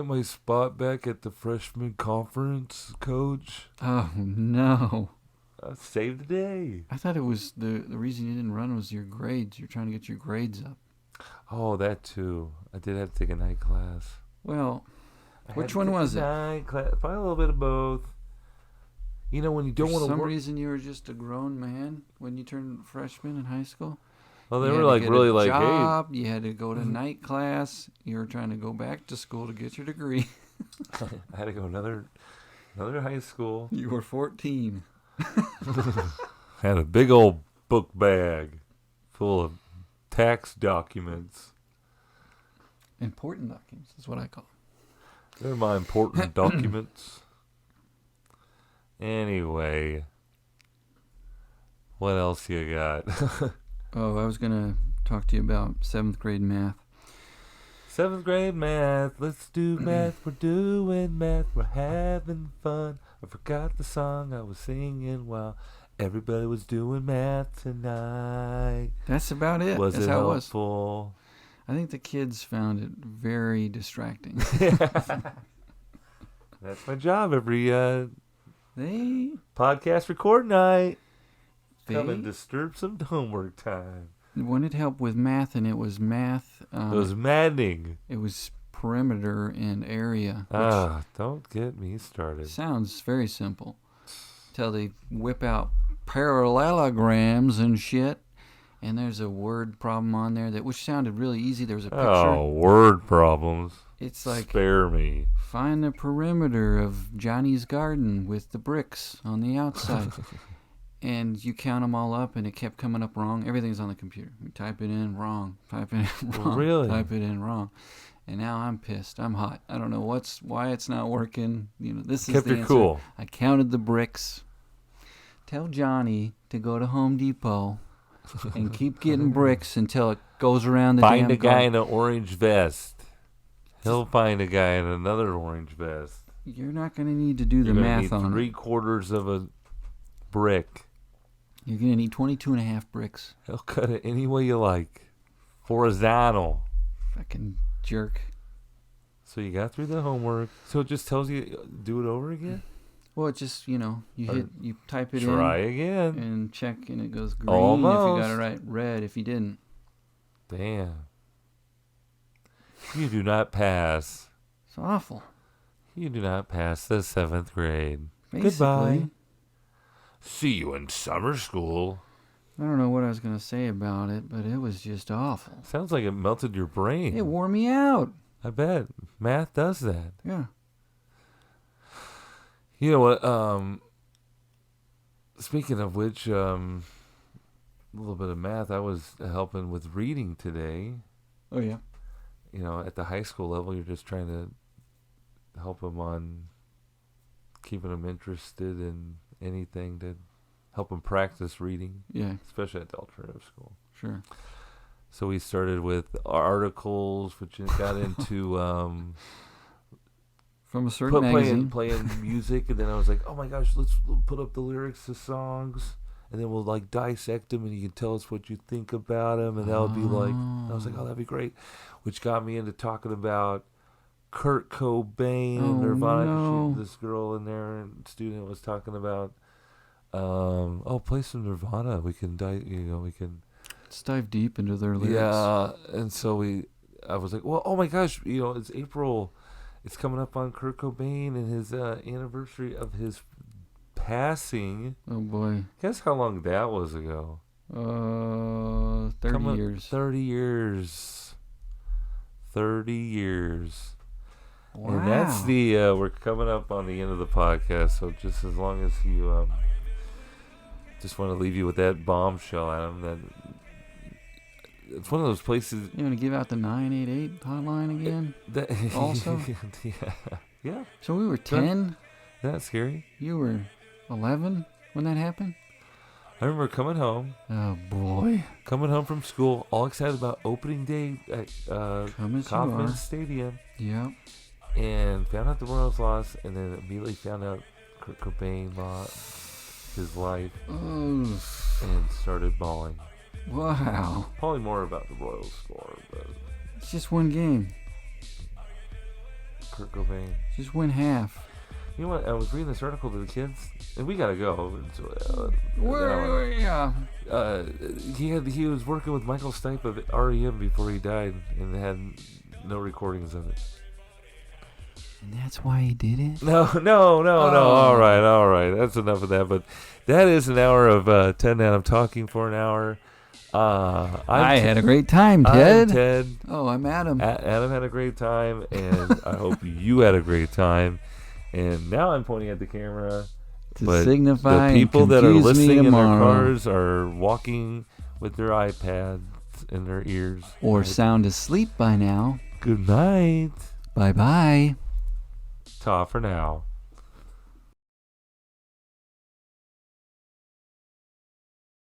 my spot back at the freshman conference, coach? Oh no! Save the day. I thought it was the reason you didn't run was your grades. You're trying to get your grades up. Oh, that too. I did have to take a night class. Well, which one was it? Night class. Probably a little bit of both. You know, when you don't want to work. For some reason, you were just a grown man when you turned freshman in high school. Well, they You were had to like get really a like, job, you had to go to night class. You were trying to go back to school to get your degree. I had to go another high school. You were 14. Had a big old book bag full of tax documents. Important documents is what I call them. They're my important documents. Anyway, what else you got? Oh, I was going to talk to you about 7th grade math. 7th grade math. Let's do math. We're doing math. We're having fun. I forgot the song I was singing while everybody was doing math tonight. That's about it. Was That's it how helpful? it was. I think the kids found it very distracting. That's my job every They podcast record night. Come They and disturb some homework time. wanted help with math, and it was math. It was maddening. It was perimeter and area. Don't get me started. Sounds very simple. Till they whip out parallelograms and shit. And there's a word problem on there which sounded really easy. There was a picture. Oh, word problems. It's like, spare me. Find the perimeter of Johnny's garden with the bricks on the outside. And you count them all up, and it kept coming up wrong. Everything's on the computer. You type it in, wrong. Type it in, wrong. Really? Type it in, wrong. And now I'm pissed. I'm hot. I don't know why it's not working. This is Kept the it answer. cool. I counted the bricks. Tell Johnny to go to Home Depot and keep getting bricks until it goes around the Find damn a guy garden. in an orange vest. He'll find a guy in another orange vest. You're not going to need to do the You're gonna math need on it. 3/4 of a brick. You're going to need 22.5 bricks. He'll cut it any way you like. Horizontal. Fucking jerk. So you got through the homework. So it just tells you do it over again? Well, it just, you type it Try in again. and check, and it goes green Almost. if you got it right, red if you didn't. Damn. You do not pass. It's awful. You do not pass the 7th grade. Basically, Goodbye. See you in summer school. I don't know what I was going to say about it, but it was just awful. Sounds like it melted your brain. It wore me out. I bet. Math does that. Yeah. You know what? Speaking of which, a little bit of math. I was helping with reading today. Oh, yeah. At the high school level, you're just trying to help them on keeping them interested in anything to help them practice reading. Yeah, Especially at the alternative school. sure. So we started with articles, which got into From a certain magazine. playing music, and then I was like, oh my gosh, let's put up the lyrics to songs, and then we'll like dissect them, and you can tell us what you think about them, and that would be like, I was like, oh, that'd be great, which got me into talking about Kurt Cobain and Nirvana. No. This girl in there, student, was talking about, play some Nirvana. We can Let's dive deep into their lyrics. Yeah, and so I was like, well, oh my gosh, it's April. It's coming up on Kurt Cobain and his anniversary of his passing. Oh, boy. Guess how long that was ago? 30 years. 30 years. 30 years. Wow. And that's the, we're coming up on the end of the podcast, so just as long as you, just want to leave you with that bombshell, Adam, that it's one of those places. You want to give out the 988 hotline again? Also? Yeah. So we were 10? That's scary. You were 11 when that happened? I remember coming home. Oh, boy. Coming home from school, all excited about opening day at Kauffman Stadium. Yep. And found out the Royals lost, and then immediately found out Kurt Cobain lost his life. Oh. And started bawling. Wow. Probably more about the Royals score, but It's just one game. Kurt Cobain. Just win half. You know what? I was reading this article to the kids, and we gotta go. Yeah. He was working with Michael Stipe of REM before he died, and had no recordings of it. And that's why he did it? No. All right. That's enough of that. But that is an hour of Ted and Adam talking for an hour. I had a great time, Ted. I'm Ted. Oh, I'm Adam. Adam had a great time, and I hope you had a great time. And now I'm pointing at the camera. To signify the people that are confuse me listening in their tomorrow. cars are walking with their iPads in their ears. Or sound asleep by now. Good night. Bye-bye. Ta for now.